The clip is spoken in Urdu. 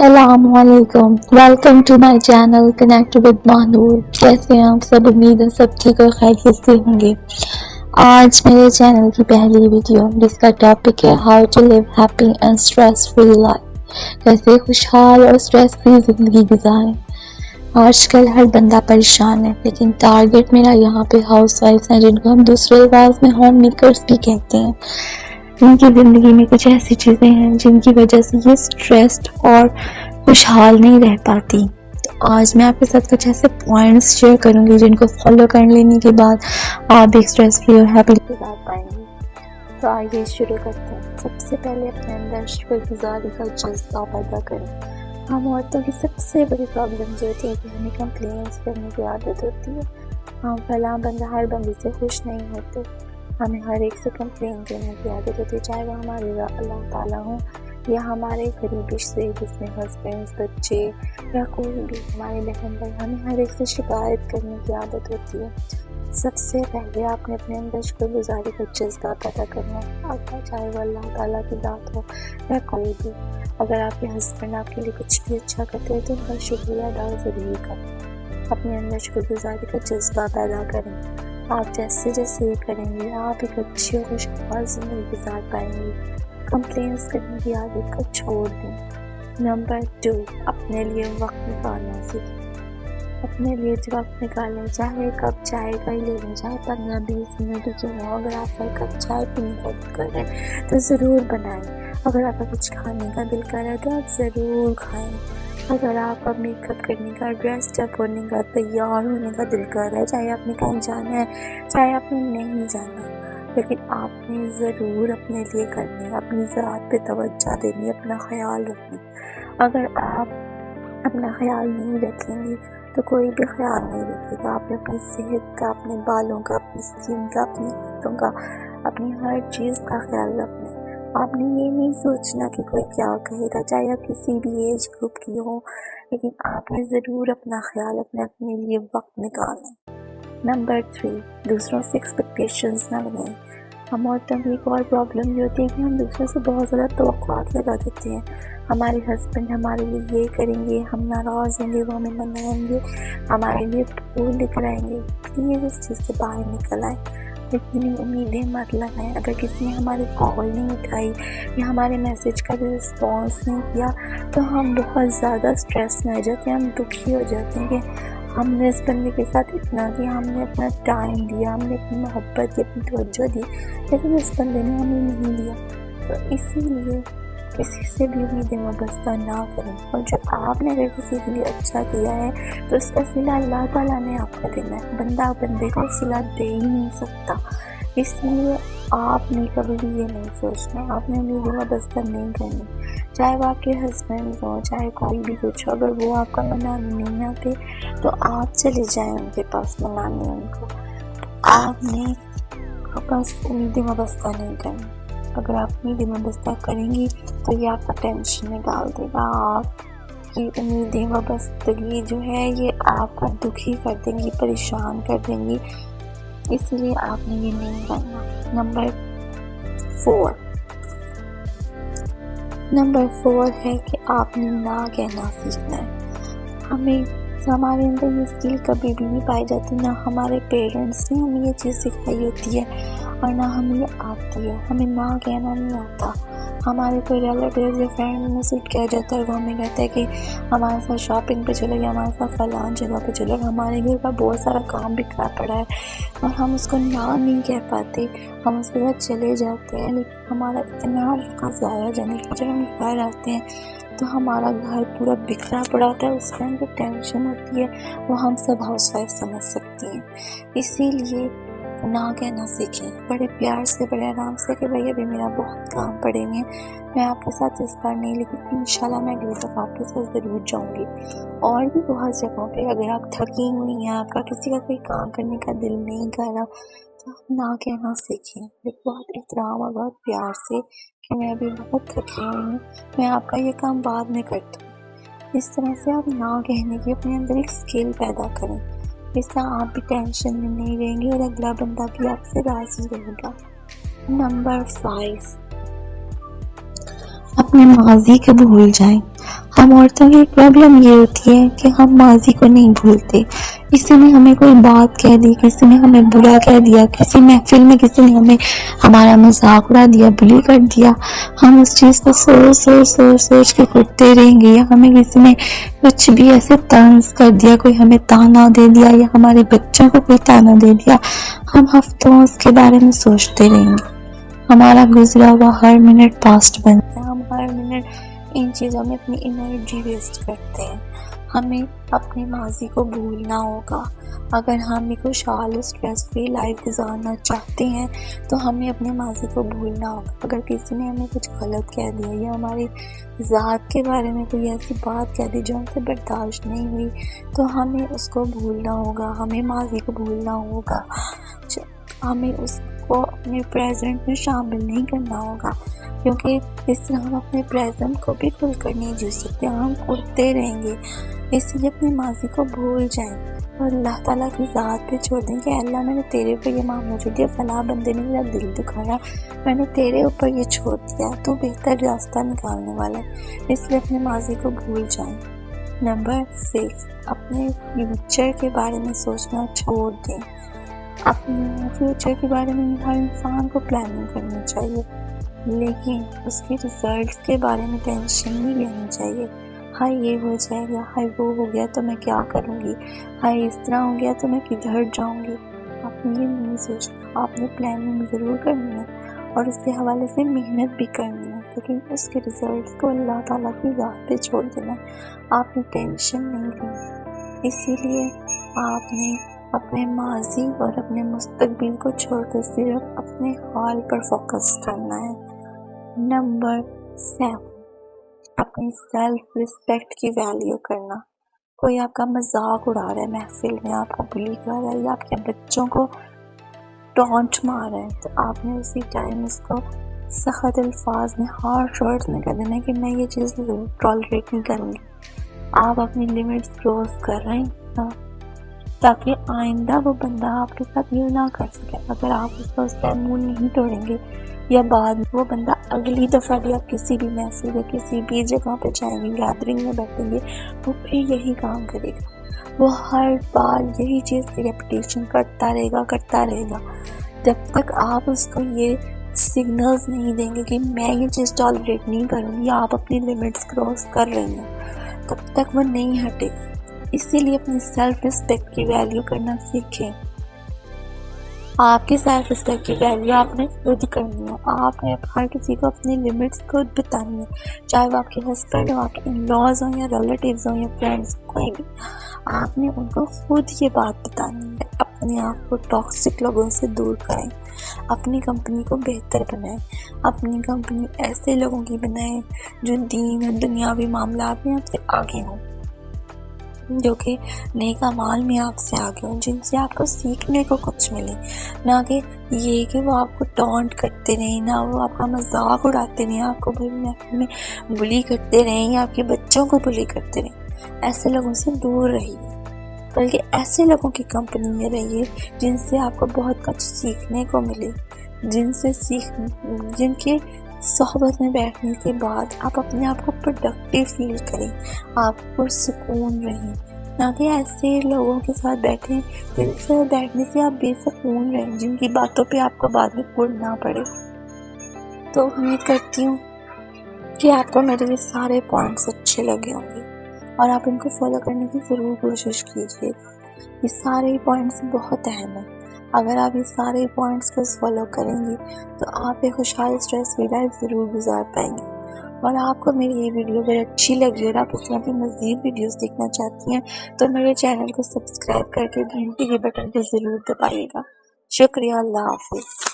السلام علیکم، welcome to my channel connect with مانور۔ کیسے ہیں آپ سب؟ امید ہے سب ٹھیک اور خیریت سے ہوں گے۔ آج میرے چینل کی پہلی ویڈیو جس کا ٹاپک ہے how to live happy and stress free life, کیسے خوشحال اور اسٹریس فری زندگی گزاریں۔ آج کل ہر بندہ پریشان ہے، لیکن ٹارگیٹ میرا یہاں پہ ہاؤس وائف ہیں، جن کو ہم دوسرے الفاظ میں ہوم میکرز بھی کہتے ہیں۔ ان کی زندگی میں کچھ ایسی چیزیں ہیں جن کی وجہ سے یہ اسٹریسڈ اور خوشحال نہیں رہ پاتی۔ تو آج میں آپ کے ساتھ کچھ ایسے پوائنٹس شیئر کروں گی جن کو فالو کر لینے کے بعد آپ بھی اسٹریس فری اور ہیپی گزار پائیں گے۔ تو آئیے شروع کرتے ہیں۔ سب سے پہلے اپنے اندر شکر گزاری کا جذبہ پیدا کریں۔ ہم عورتوں کی سب سے بڑی پرابلم یہ ہوتی ہے کہ ہمیں کمپلینس کرنے کی عادت ہوتی ہے۔ ہم فلاں بندہ ہر بندے سے خوش نہیں ہوتے، ہمیں ہر ایک سے کمپلین کرنے کی عادت ہوتی ہے، چاہے وہ ہمارے اللہ تعالیٰ ہوں یا ہمارے قریبی سے جس میں ہسبینڈ، بچے یا کوئی بھی ہمارے بہن بھائی، ہمیں ہر ایک سے شکایت کرنے کی عادت ہوتی ہے۔ سب سے پہلے آپ نے اپنے اندر شکر گزاری کا جذبہ پیدا کرنا ہے، چاہے وہ اللہ تعالیٰ کی ذات ہو یا کوئی بھی۔ اگر آپ کے ہسبینڈ آپ کے لیے کچھ بھی اچھا کرتے ہیں تو ان کا شکریہ ادا ضرور کریں۔ اپنے اندر شکر گزاری کا جذبہ پیدا کریں۔ آپ جیسے جیسے یہ کریں گے آپ ایک اچھی اور خوشگوار زندگی گزار پائیں گے۔ کمپلینس کرنے کی عادت کو چھوڑ دیں۔ نمبر 2، اپنے لیے وقت نکالنا سیکھیں۔ اپنے لیے جو وقت نکالیں، چاہے کب چائے کا ہی لے لیں، چاہے 15-20 منٹ ہی کیوں ہو۔ اگر آپ کا کپ چائے پینے کا دل کر رہے ہیں تو ضرور بنائیں۔ اگر آپ کا کچھ کھانے کا دل کر رہا ہے تو آپ ضرور کھائیں۔ اگر آپ کا میک اپ کرنے کا، ڈریس اپ ہونے کا، تیار ہونے کا دل کر رہا ہے، چاہے آپ نے کہیں جانا ہے چاہے آپ نے نہیں جانا، لیکن آپ نے ضرور اپنے لیے کرنا ہے، اپنی ذات پہ توجہ دینی ہے، اپنا خیال رکھنا۔ اگر آپ اپنا خیال نہیں رکھیں گے تو کوئی بھی خیال نہیں رکھے گا۔ آپ نے اپنی صحت کا، اپنے بالوں کا، اپنی اسکن کا، اپنی ہاتھوں کا، اپنی ہر چیز کا خیال رکھنا ہے۔ آپ نے یہ نہیں سوچنا کہ کوئی کیا کہے گا، چاہے آپ کسی بھی ایج گروپ کی ہو، لیکن آپ نے ضرور اپنا خیال رکھنا، اپنے لیے وقت نکالنا۔ نمبر 3، دوسروں سے ایکسپیکٹیشنز نہ بنائیں۔ ہم عورتوں کی ایک اور پرابلم یہ ہوتی ہے کہ ہم دوسروں سے بہت زیادہ توقعات لگا دیتے ہیں۔ ہمارے ہسبینڈ ہمارے لیے یہ کریں گے، ہم ناراض ہوں گے وہ ہمیں منائیں گے، ہمارے لیے پھول لے کر آئیں گے۔ پلیز اس چیز سے باہر نکل آئیں، اتنی امیدیں مت لگائیں۔ اگر کسی نے ہماری کال نہیں اٹھائی یا ہمارے میسج کا رسپانس نہیں کیا تو ہم بہت زیادہ اسٹریس میں آ جاتے ہیں، ہم دکھی ہو جاتے ہیں کہ ہم نے اس بندے کے ساتھ اتنا دیا، ہم نے اپنا ٹائم دیا، ہم نے اپنی محبت دی، اپنی توجہ دی، لیکن اس بندے نے ہمیں نہیں دیا۔ تو اسی لیے کسی سے بھی امیدیں وابستہ نہ کریں، اور جو آپ نے اگر کسی کے لیے اچھا کیا ہے تو اس کا صلہ اللہ تعالیٰ نے آپ کو دینا ہے، بندہ بندے کو صلہ دے ہی نہیں سکتا۔ اس لیے آپ نے کبھی بھی یہ نہیں سوچنا، آپ نے امیدیں وابستہ نہیں کرنی، چاہے وہ آپ کے ہسبینڈ ہوں، چاہے کوئی بھی کچھ ہو۔ اگر وہ آپ کا منانے نہیں آتے تو آپ چلے جائیں ان کے پاس منانے ان کو۔ آپ نے بس امیدیں وابستہ نہیں کرنی۔ اگر آپ امیدیں وابستہ کریں گی تو یہ آپ کو ٹینشن میں ڈال دے گا، آپ کی امیدیں وابستگی جو ہے یہ آپ کو دکھی کر دیں گی، پریشان کر دیں گی، اس لیے آپ نے یہ نہیں کرنا۔ نمبر 4 ہے کہ آپ نے نہ کہنا سیکھنا ہے۔ ہمارے اندر یہ اسکل کبھی بھی نہیں پائی جاتی، نہ ہمارے پیرنٹس نے ہمیں یہ چیز سکھائی ہوتی ہے اور نہ ہمیں یہ آتی ہے۔ ہمیں نہ کہنا نہیں آتا۔ ہمارے کوئی ریلیٹیوز یا فرینڈ میں سے کہہ جاتا ہے، وہ ہمیں کہتا ہے کہ ہمارے ساتھ شاپنگ پہ چلو یا ہمارے ساتھ فلاں جگہ پہ چلو، ہمارے گھر کا بہت سارا کام بکھرا پڑا ہے اور ہم اس کو نہ نہیں کہہ پاتے، ہم اس کے ساتھ چلے جاتے ہیں، لیکن ہمارا اتنا وقت ضائع ہو جانے کا، جب ہم گھر آتے ہیں تو ہمارا گھر پورا بکھرا پڑا ہوتا ہے، اس ٹائم پہ ٹینشن ہوتی ہے، وہ ہم سب ہاؤس وائف سمجھ سکتی ہیں۔ اسی لیے نہ کہنا سیکھیں، بڑے پیار سے، بڑے آرام سے کہ بھائی ابھی میرا بہت کام پڑے ہوئے ہیں، میں آپ کے ساتھ اس بار نہیں، لیکن انشاءاللہ میں اگلی دفعہ آپ کے ساتھ ضرور جاؤں گی۔ اور بھی بہت جگہوں پہ اگر آپ تھکی ہوئی ہیں، آپ کا کسی کا کوئی کام کرنے کا دل نہیں کر رہا تو آپ نہ کہنا سیکھیں، ایک بہت احترام اور بہت پیار سے کہ میں ابھی بہت تھکی ہوئی ہوں، میں آپ کا یہ کام بعد میں کرتی ہوں۔ اس طرح سے آپ نہ کہنے کی اپنے اندر ایک اسکل پیدا کریں، اس طرح آپ بھی ٹینشن میں نہیں رہیں گے اور اگلا بندہ بھی آپ سے راضی رہے گا۔ نمبر 5، اپنے ماضی کو بھول جائیں۔ ہم عورتوں کی پرابلم یہ ہوتی ہے کہ ہم ماضی کو نہیں بھولتے۔ کسی نے ہمیں کوئی بات کہہ دی، کسی نے ہمیں برا کہہ دیا، کسی محفل میں کسی نے ہمیں ہمارا مذاق اڑا دیا، بلی کر دیا، ہم اس چیز کو سوچ کے کرتے رہیں گے، یا ہمیں کسی نے کچھ بھی ایسے طنز کر دیا، کوئی ہمیں تانا دے دیا، یا ہمارے بچوں کو کوئی تانا دے دیا، ہم ہفتوں اس کے بارے میں سوچتے رہیں گے۔ ہمارا گزرا ہوا ہر منٹ پاسٹ بنتا ہے، ہم ہر منٹ ان چیزوں میں اپنی انرجی ویسٹ کرتے ہیں۔ ہمیں اپنے ماضی کو بھولنا ہوگا۔ اگر ہم ایک خوشحال اسٹریس فری لائف گزارنا چاہتے ہیں تو ہمیں اپنے ماضی کو بھولنا ہوگا۔ اگر کسی نے ہمیں کچھ غلط کہہ دیا یا ہماری ذات کے بارے میں کوئی ایسی بات کہہ دی جو ہم سے برداشت نہیں ہوئی، تو ہمیں اس کو بھولنا ہوگا، ہمیں ماضی کو بھولنا ہوگا۔ ہمیں اس کو اپنے پریزنٹ میں شامل نہیں کرنا ہوگا، کیونکہ اس طرح ہم اپنے پریزنٹ کو بھی کھل کر نہیں جی سکتے، ہم اڑتے رہیں گے۔ اس لیے اپنے ماضی کو بھول جائیں اور اللہ تعالیٰ کی ذات پہ چھوڑ دیں کہ اللہ میں نے تیرے اوپر یہ معاملہ چھوڑ دیا، فلاں بندے نے میرا دل دکھایا، میں نے تیرے اوپر یہ چھوڑ دیا، تو بہتر راستہ نکالنے والا ہے۔ اس لیے اپنے ماضی کو بھول جائیں۔ نمبر 6، اپنے فیوچر کے بارے میں سوچنا چھوڑ دیں۔ اپنے فیوچر کے بارے میں ہر انسان کو پلاننگ کرنی چاہیے، لیکن اس کے ریزلٹس کے بارے میں ٹینشن نہیں لینی چاہیے۔ ہائی یہ ہو جائے گا، ہائی وہ ہو گیا تو میں کیا کروں گی، ہائی اس طرح ہو گیا تو میں کدھر جاؤں گی۔ آپ نے یہ نہیں سوچنا، آپ نے پلاننگ ضرور کرنی ہے اور اس کے حوالے سے محنت بھی کرنی ہے، لیکن اس کے ریزلٹس کو اللہ تعالیٰ کی ذات پہ چھوڑ دینا۔ آپ نے ٹینشن نہیں لینی، اسی لیے آپ نے اپنے ماضی اور اپنے مستقبل کو چھوڑ کر صرف اپنے حال پر فوکس کرنا ہے۔ نمبر 7، اپنی سیلف رسپیکٹ کی ویلیو کرنا۔ کوئی آپ کا مذاق اڑا رہا ہے محفل میں، آپ کو بلی کر رہا ہے یا آپ کے بچوں کو ٹونٹ مار رہا ہے، تو آپ نے اسی ٹائم اس کو سخت الفاظ میں، ہارش ورڈز میں کہہ دینا کہ میں یہ چیز ٹالریٹ نہیں کروں گی۔ آپ اپنی لیمٹس کراس کر رہے ہیں تاکہ آئندہ وہ بندہ آپ کے ساتھ یہ نہ کر سکے۔ اگر آپ اس کا منہ نہیں توڑیں گے یا بعد میں وہ بندہ اگلی دفعہ بھی آپ کسی بھی محفل یا کسی بھی جگہ پہ جائیں گے، گیدرنگ میں بیٹھیں گے، وہ پھر یہی کام کرے گا، وہ ہر بار یہی چیز کی ریپیٹیشن کرتا رہے گا جب تک آپ اس کو یہ سگنلز نہیں دیں گے کہ میں یہ چیز ٹالریٹ نہیں کروں گی، آپ اپنی لیمٹس کراس کر رہی ہیں، تب تک وہ نہیں ہٹے گا۔ اسی لیے اپنی سیلف رسپیکٹ کی ویلیو کرنا سیکھیں۔ آپ کی سیلف رسپیکٹ کی ویلیو آپ نے خود کرنی ہے، آپ نے ہر کسی کو اپنی لیمٹس خود بتانی ہے، چاہے وہ آپ کے ہسبینڈ ہو، آپ کے انلاز ہوں یا ریلیٹیوز ہوں یا فرینڈس، کوئی بھی، آپ نے ان کو خود یہ بات بتانی ہے۔ اپنے آپ کو ٹاکسک لوگوں سے دور کریں، اپنی کمپنی کو بہتر بنائیں، اپنی کمپنی ایسے لوگوں کی بنائیں جو دین اور دنیاوی معاملات میں آپ سے آگے ہوں، جو کہ نیک اعمال میں آپ سے آگے ہوں، جن سے آپ کو سیکھنے کو کچھ ملے، نہ کہ یہ کہ وہ آپ کو ٹونٹ کرتے رہیں، نہ وہ آپ کا مذاق اڑاتے رہیں، آپ کو محفل میں بلی کرتے رہیں یا آپ کے بچوں کو بلی کرتے رہیں۔ ایسے لوگوں سے دور رہیے، بلکہ ایسے لوگوں کی کمپنی میں رہیے جن سے آپ کو بہت کچھ سیکھنے کو ملے، جن کے صحبت میں بیٹھنے کے بعد آپ اپنے آپ کو پروڈکٹیو فیل کریں، آپ کو سکون رہیں، نہ کہ ایسے لوگوں کے ساتھ بیٹھیں جن سے بیٹھنے سے آپ بے سکون رہیں، جن کی باتوں پہ آپ کو بعد میں پڑنا پڑے۔ تو امید کرتی ہوں کہ آپ کو میرے یہ سارے پوائنٹس اچھے لگے ہوں گے اور آپ ان کو فالو کرنے کی ضرور کوشش کیجیے گا۔ یہ سارے پوائنٹس بہت اہم ہیں، اگر آپ یہ سارے پوائنٹس کو فالو کریں گی تو آپ ایک خوشحال اسٹریس فری لائف ضرور گزار پائیں گے۔ اور آپ کو میری یہ ویڈیو اگر اچھی لگی اور آپ اس طرح کی مزید ویڈیوز دیکھنا چاہتی ہیں تو میرے چینل کو سبسکرائب کر کے گھنٹی کے بٹن پہ ضرور دبائیے گا۔ شکریہ، اللہ حافظ۔